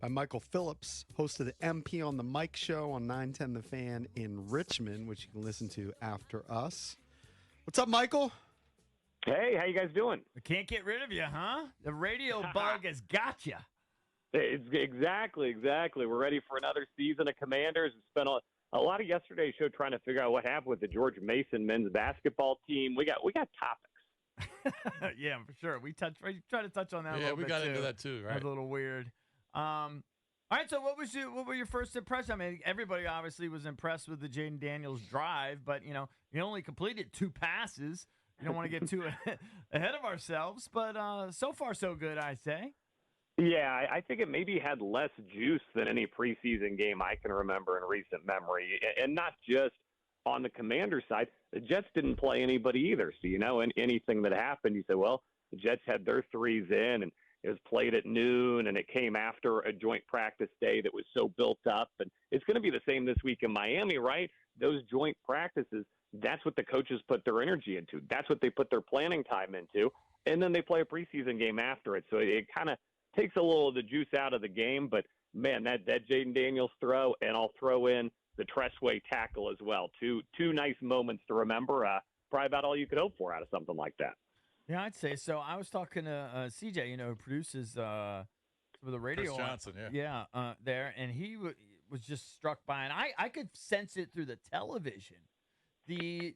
by Michael Phillips, host of the MP on the Mike show on 910 The Fan in Richmond, which you can listen to after us. What's up, Michael? Hey, how you guys doing? I can't get rid of you, huh? The radio bug has got you. It's exactly. We're ready for another season of Commanders. We spent a lot of yesterday's show trying to figure out what happened with the George Mason men's basketball team. We got topics. Yeah, for sure. We try to touch on that. A Yeah, little we bit got too. into that too, right? That's a little weird. All right. So, what were your first impression? I mean, everybody obviously was impressed with the Jaden Daniels drive, but you only completed 2 passes. You don't want to get too ahead of ourselves, but so far so good, I say. Yeah, I think it maybe had less juice than any preseason game I can remember in recent memory, and not just on the Commander side. The Jets didn't play anybody either, so and anything that happened, you say, well, the Jets had their threes in, and it was played at noon, and it came after a joint practice day that was so built up, and it's going to be the same this week in Miami, right? Those joint practices, that's what the coaches put their energy into. That's what they put their planning time into, and then they play a preseason game after it, so it kind of takes a little of the juice out of the game, but man, that Jaden Daniels throw, and I'll throw in the Tressway tackle as well. Two nice moments to remember. Probably about all you could hope for out of something like that. Yeah, I'd say so. I was talking to CJ, who produces some of the radio. Chris Johnson, there, and he was just struck by, and I could sense it through the television, the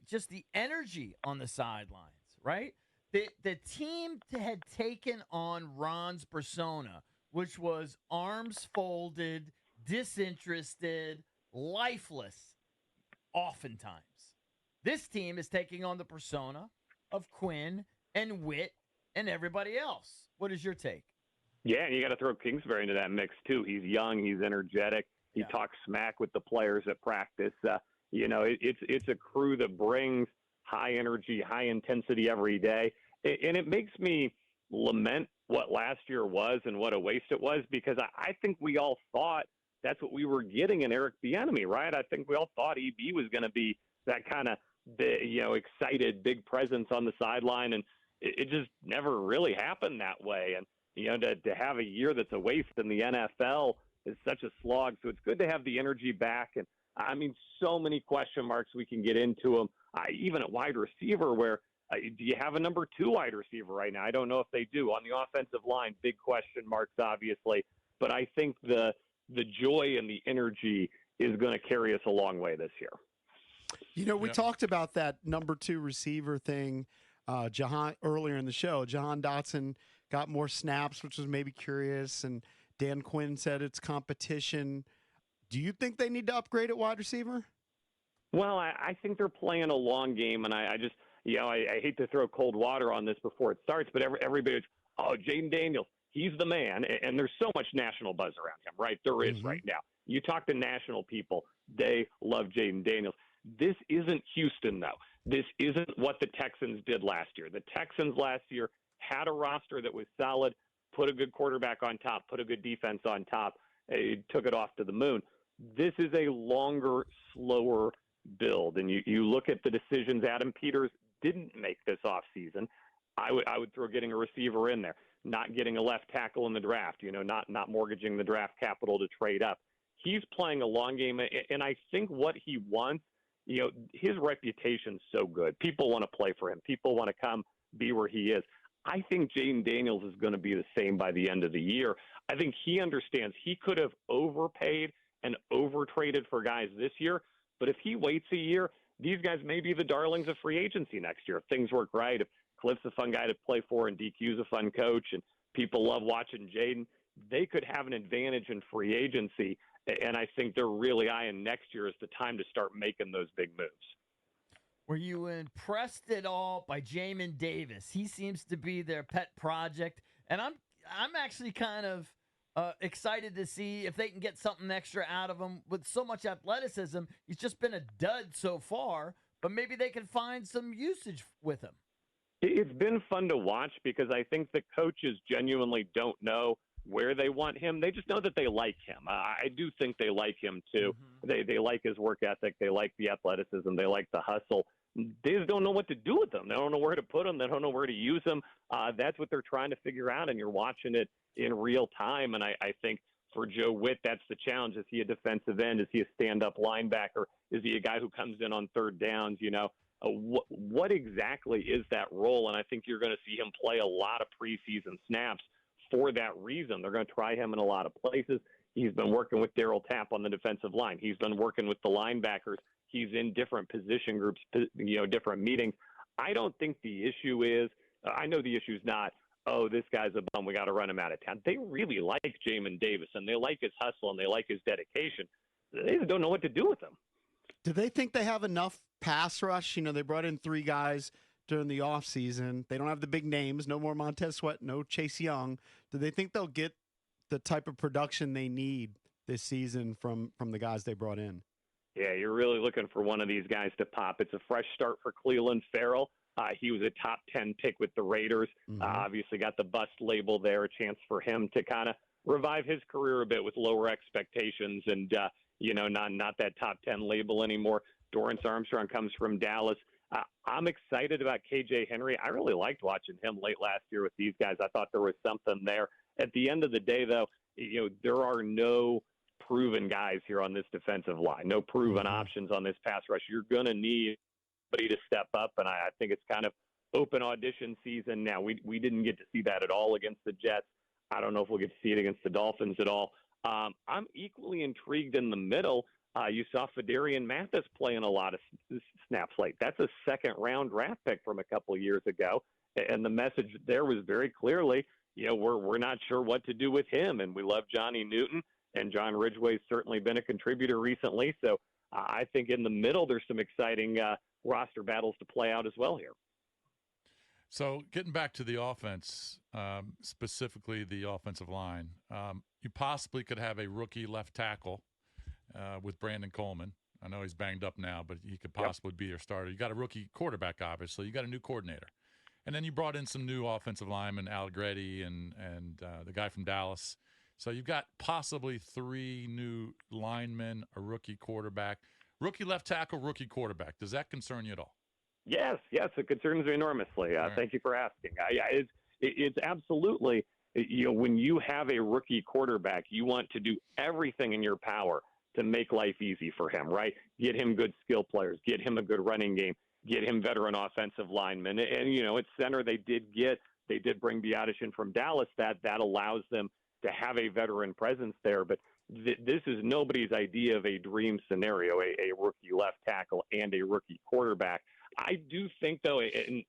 energy on the sidelines, right? The team had taken on Ron's persona, which was arms folded, disinterested, lifeless, oftentimes. This team is taking on the persona of Quinn and Witt and everybody else. What is your take? Yeah, and you got to throw Kingsbury into that mix, too. He's young. He's energetic. He talks smack with the players at practice. It's a crew that brings high energy, high intensity every day. And it makes me lament what last year was and what a waste it was, because I think we all thought that's what we were getting in Eric Bieniemy, right? I think we all thought EB was going to be that kind of, excited big presence on the sideline, and it just never really happened that way. And, to have a year that's a waste in the NFL is such a slog. So it's good to have the energy back. And, I mean, so many question marks we can get into them, even at wide receiver, where do you have a number 2 wide receiver right now? I don't know if they do. On the offensive line, big question marks, obviously. But I think the joy and the energy is going to carry us a long way this year. We talked about that number 2 receiver thing, Jahan, earlier in the show. Jahan Dotson got more snaps, which was maybe curious, and Dan Quinn said it's competition. Do you think they need to upgrade at wide receiver? Well, I think they're playing a long game, and I just, I hate to throw cold water on this before it starts, but everybody's, Jaden Daniels, he's the man, and there's so much national buzz around him, right? There is right now. You talk to national people, they love Jaden Daniels. This isn't Houston, though. This isn't what the Texans did last year. The Texans last year had a roster that was solid, put a good quarterback on top, put a good defense on top, it took it off to the moon. This is a longer, slower build. And you look at the decisions Adam Peters didn't make this offseason. I would throw getting a receiver in there, not getting a left tackle in the draft, not mortgaging the draft capital to trade up. He's playing a long game, and I think what he wants, his reputation's so good. People want to play for him. People want to come be where he is. I think Jaden Daniels is going to be the same by the end of the year. I think he understands he could have overpaid and overtraded for guys this year, but if he waits a year, these guys may be the darlings of free agency next year if things work right, if Cliff's a fun guy to play for and DQ's a fun coach and people love watching Jaden, they could have an advantage in free agency. And I think they're really eyeing next year as the time to start making those big moves. Were you impressed at all by Jamin Davis? He seems to be their pet project, and I'm actually kind of excited to see if they can get something extra out of him. With so much athleticism, he's just been a dud so far, but maybe they can find some usage with him. It's been fun to watch because I think the coaches genuinely don't know where they want him. They just know that they like him. I do think they like him too. Mm-hmm. They like his work ethic. They like the athleticism. They like the hustle. They just don't know what to do with them. They don't know where to put them. They don't know where to use them. That's what they're trying to figure out, and you're watching it in real time. And I think For Joe Witt, that's the challenge. Is he a defensive end? Is he a stand-up linebacker? Is he a guy who comes in on third downs? What exactly is that role? And I think you're going to see him play a lot of preseason snaps for that reason. They're going to try him in a lot of places. He's been working with Darryl Tapp on the defensive line. He's been working with the linebackers. He's in different position groups, different meetings. I don't think the issue is I know the issue is not, oh, this guy's a bum, we got to run him out of town. They really like Jamin Davis, and they like his hustle, and they like his dedication. They just don't know what to do with him. Do they think they have enough pass rush? They brought in 3 guys during the offseason. They don't have the big names. No more Montez Sweat, no Chase Young. Do they think they'll get the type of production they need this season from the guys they brought in? Yeah, you're really looking for one of these guys to pop. It's a fresh start for Cleveland Farrell. He was a top 10 pick with the Raiders. Obviously got the bust label there, a chance for him to kind of revive his career a bit with lower expectations and, not that top 10 label anymore. Dorrance Armstrong comes from Dallas. I'm excited about KJ Henry. I really liked watching him late last year with these guys. I thought there was something there. At the end of the day, though, there are no proven guys here on this defensive line, no proven options on this pass rush. You're going to need somebody to step up, and I think it's kind of open audition season now. We didn't get to see that at all against the Jets. I don't know if we'll get to see it against the Dolphins at all. I'm equally intrigued in the middle. You saw Fedarian Mathis playing a lot of snaps late. That's a second-round draft pick from a couple of years ago, and the message there was very clearly, we're not sure what to do with him, and we love Johnny Newton, and John Ridgway's certainly been a contributor recently. So I think in the middle there's some exciting roster battles to play out as well here. So getting back to the offense, specifically the offensive line, you possibly could have a rookie left tackle with Brandon Coleman. I know he's banged up now, but he could possibly be your starter. You got a rookie quarterback, obviously. You got a new coordinator. And then you brought in some new offensive linemen, Allegretti and the guy from Dallas. So you've got possibly 3 new linemen, a rookie quarterback, rookie left tackle, rookie quarterback. Does that concern you at all? Yes, it concerns me enormously. Thank you for asking. It's absolutely, when you have a rookie quarterback, you want to do everything in your power to make life easy for him, right? Get him good skill players, get him a good running game, get him veteran offensive linemen. And, at center, they did bring Biadasz in from Dallas. That allows them to have a veteran presence there. But this is nobody's idea of a dream scenario, a rookie left tackle and a rookie quarterback. I do think, though,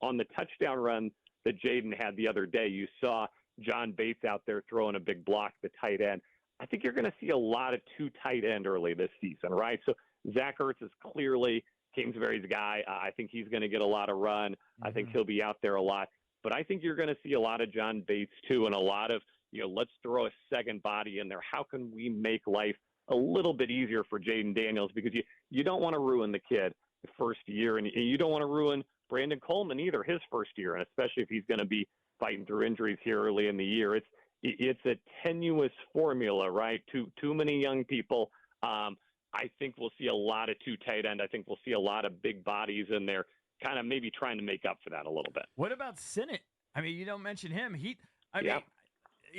on the touchdown run that Jaden had the other day, you saw John Bates out there throwing a big block, the tight end. I think you're going to see a lot of 2 tight end early this season, right? So Zach Ertz is clearly Kingsbury's guy. I think he's going to get a lot of run. I think he'll be out there a lot. But I think you're going to see a lot of John Bates, too, and a lot of, let's throw a second body in there. How can we make life a little bit easier for Jaden Daniels? Because you don't want to ruin the kid the first year, and you don't want to ruin Brandon Coleman either, his first year, and especially if he's going to be fighting through injuries here early in the year. It's a tenuous formula, right? Too many young people. I think we'll see a lot of 2 tight end. I think we'll see a lot of big bodies in there, kind of maybe trying to make up for that a little bit. What about Sinnott? I mean, you don't mention him. He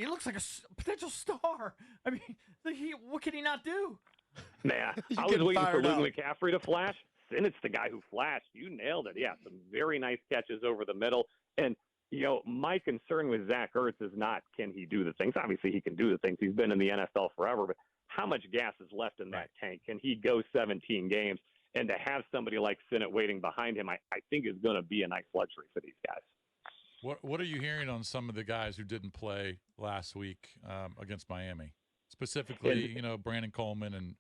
looks like a potential star. I mean, what can he not do? Man, I was waiting for Luke McCaffrey to flash. Sinnott's the guy who flashed. You nailed it. Yeah, some very nice catches over the middle. And, my concern with Zach Ertz is not can he do the things. Obviously, he can do the things. He's been in the NFL forever. But how much gas is left in that tank? Can he go 17 games? And to have somebody like Sinnott waiting behind him, I think is going to be a nice luxury for these guys. What are you hearing on some of the guys who didn't play last week against Miami? Specifically, Brandon Coleman and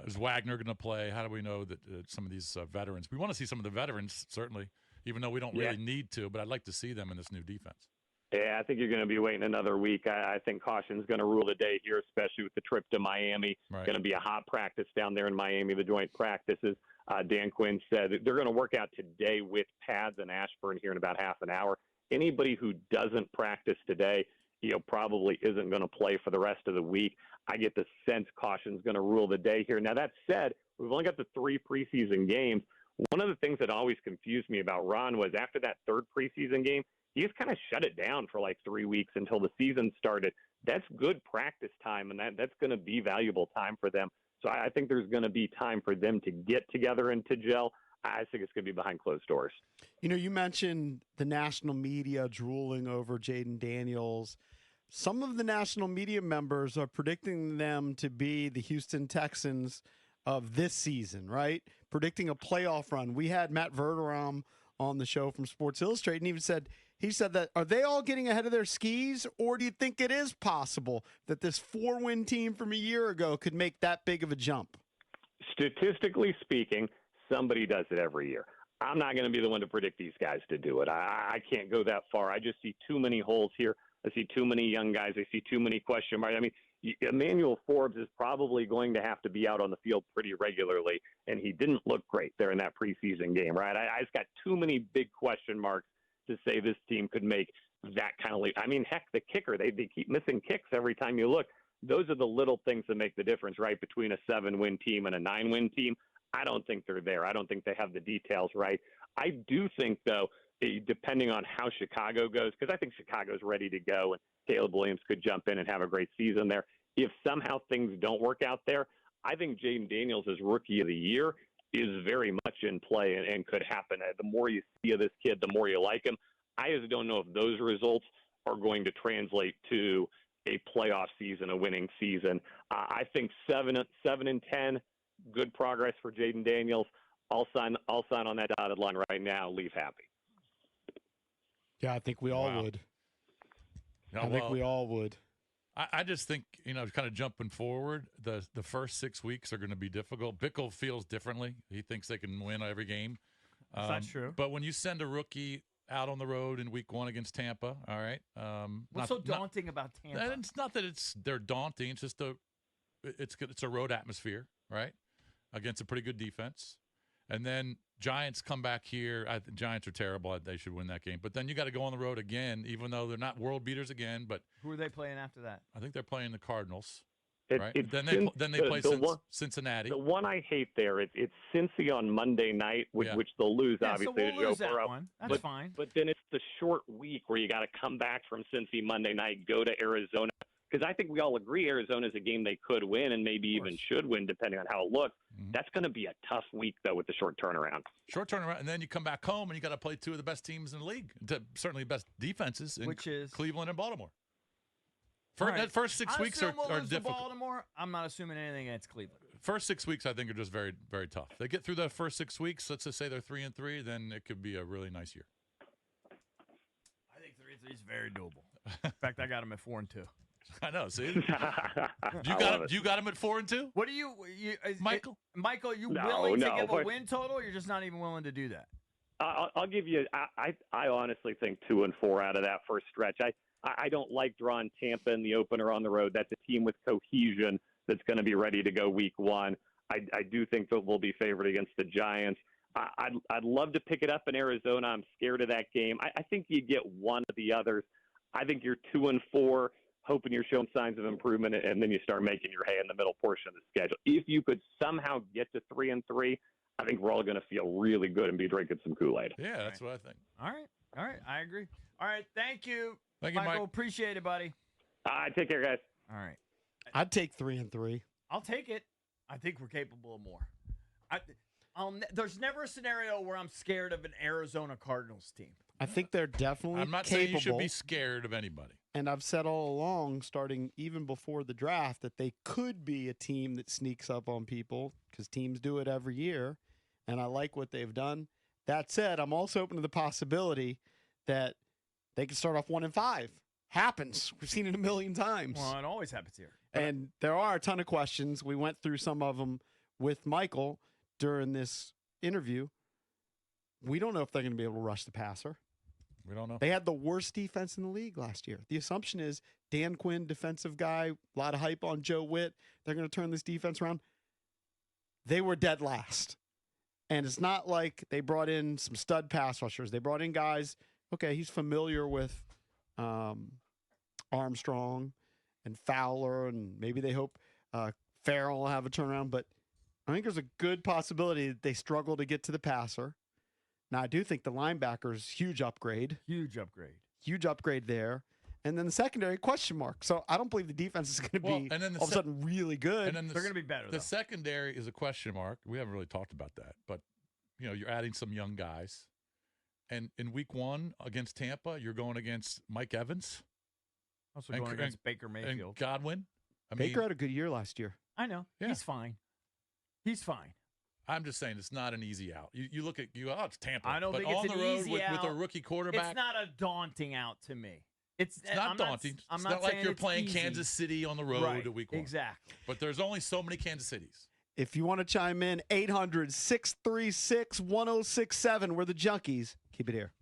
is Wagner going to play? How do we know that some of these veterans? We want to see some of the veterans, certainly, even though we don't really need to, but I'd like to see them in this new defense. Yeah, I think you're going to be waiting another week. I think caution's going to rule the day here, especially with the trip to Miami. Right. Going to be a hot practice down there in Miami, the joint practices. Dan Quinn said they're going to work out today with pads in Ashburn here in about half an hour. Anybody who doesn't practice today, probably isn't going to play for the rest of the week. I get the sense caution's going to rule the day here. Now, that said, we've only got the 3 preseason games. One of the things that always confused me about Ron was after that 3rd preseason game, he just kind of shut it down for like 3 weeks until the season started. that's good practice time, and that's going to be valuable time for them. So I think there's going to be time for them to get together and to gel. I think it's going to be behind closed doors. You mentioned the national media drooling over Jaden Daniels. Some of the national media members are predicting them to be the Houston Texans of this season, right? Predicting a playoff run. We had Matt Verderam on the show from Sports Illustrated, and he said that, are they all getting ahead of their skis, or do you think it is possible that this 4-win team from a year ago could make that big of a jump? Statistically speaking, somebody does it every year. I'm not going to be the one to predict these guys to do it. I can't go that far. I just see too many holes here. I see too many young guys. I see too many question marks. I mean, Emmanuel Forbes is probably going to have to be out on the field pretty regularly, and he didn't look great there in that preseason game, right? I just got too many big question marks to say this team could make that kind of leap. I mean, heck, the kicker, they keep missing kicks every time you look. Those are the little things that make the difference, right, between a 7-win team and a 9-win team. I don't think they're there. I don't think they have the details right. I do think, though, depending on how Chicago goes, because I think Chicago's ready to go and Caleb Williams could jump in and have a great season there. If somehow things don't work out there, I think Jaden Daniels as Rookie of the Year is very much in play and could happen. The more you see of this kid, the more you like him. I just don't know if those results are going to translate to a playoff season, a winning season. I think 7-10, good progress for Jaden Daniels. I'll sign on that dotted line right now. Leave happy. Yeah, I think we all would. Yeah, I think we all would. I just think, kind of jumping forward, the first 6 weeks are going to be difficult. Bickle feels differently. He thinks they can win every game. That's not true. But when you send a rookie out on the road in week 1 against Tampa, all right. What's so daunting about Tampa? It's not that they're daunting. It's just it's a road atmosphere, right, against a pretty good defense. And then Giants come back here. The Giants are terrible. They should win that game. But then you got to go on the road again, even though they're not world beaters again. But who are they playing after that? I think they're playing the Cardinals. Right? Then they play Cincinnati. The one I hate there, it's Cincy on Monday night, which they'll lose, obviously, so we'll lose to Joe Burrow. One. That's fine. But then it's the short week where you got to come back from Cincy Monday night, go to Arizona. Because I think we all agree Arizona's a game they could win and maybe even should win, depending on how it looks. Mm-hmm. That's going to be a tough week, though, with the short turnaround. And then you come back home and you got to play 2 of the best teams in the league, certainly best defenses, which is Cleveland and Baltimore. That first 6 weeks are difficult. Baltimore, I'm not assuming anything against Cleveland. First 6 weeks, I think, are just very, very tough. They get through the first 6 weeks. Let's just say they're 3-3, then it could be a really nice year. I think 3-3 is very doable. In fact, I got them at 4-2. I know. See, you got him at 4-2. What do you Michael? Michael, are you willing to give a win total? Or you're just not even willing to do that. I'll give you. I honestly think 2-4 out of that first stretch. I don't like drawing Tampa in the opener on the road. That's a team with cohesion that's going to be ready to go week 1. I do think that we'll be favored against the Giants. I'd love to pick it up in Arizona. I'm scared of that game. I think you get one of the others. I think you're 2-4. Hoping you're showing signs of improvement, and then you start making your hay in the middle portion of the schedule. If you could somehow get to 3-3, I think we're all going to feel really good and be drinking some Kool-Aid. Yeah, that's what I think. All right, I agree. All right, thank you, Michael. Mike. Appreciate it, buddy. Take care, guys. All right, I'd take 3-3. I'll take it. I think we're capable of more. There's never a scenario where I'm scared of an Arizona Cardinals team. I think they're definitely I'm not capable. saying you should be scared of anybody. And I've said all along, starting even before the draft, that they could be a team that sneaks up on people because teams do it every year. And I like what they've done. That said, I'm also open to the possibility that they could start off 1-5. Happens. We've seen it a million times. Well, it always happens here. And there are a ton of questions. We went through some of them with Michael during this interview. We don't know if they're going to be able to rush the passer. We don't know. They had the worst defense in the league last year. The assumption is Dan Quinn, defensive guy, a lot of hype on Joe Witt. They're going to turn this defense around. They were dead last. And it's not like they brought in some stud pass rushers. They brought in guys, okay, he's familiar with Armstrong and Fowler, and maybe they hope Farrell will have a turnaround. But I think there's a good possibility that they struggle to get to the passer. Now, I do think the linebackers, huge upgrade. Huge upgrade. Huge upgrade there. And then the secondary, question mark. So I don't believe the defense is going to be and then all of a sudden really good. And then They're going to be better, The though. secondary is a question mark. We haven't really talked about that. But, you're adding some young guys. And in week 1 against Tampa, you're going against Mike Evans. Also going against Baker Mayfield. And Godwin. Baker had a good year last year. I know. Yeah. He's fine. He's fine. I'm just saying it's not an easy out. You look at it's Tampa. I don't but think it's on an the road easy with out. a rookie quarterback. It's not a daunting out to me. It's not daunting. I'm it's not not like saying you're it's playing easy. Kansas City on the road Right. at week 1. Exactly. But there's only so many Kansas Cities. If you want to chime in, 800-636-1067. We're the Junkies. Keep it here.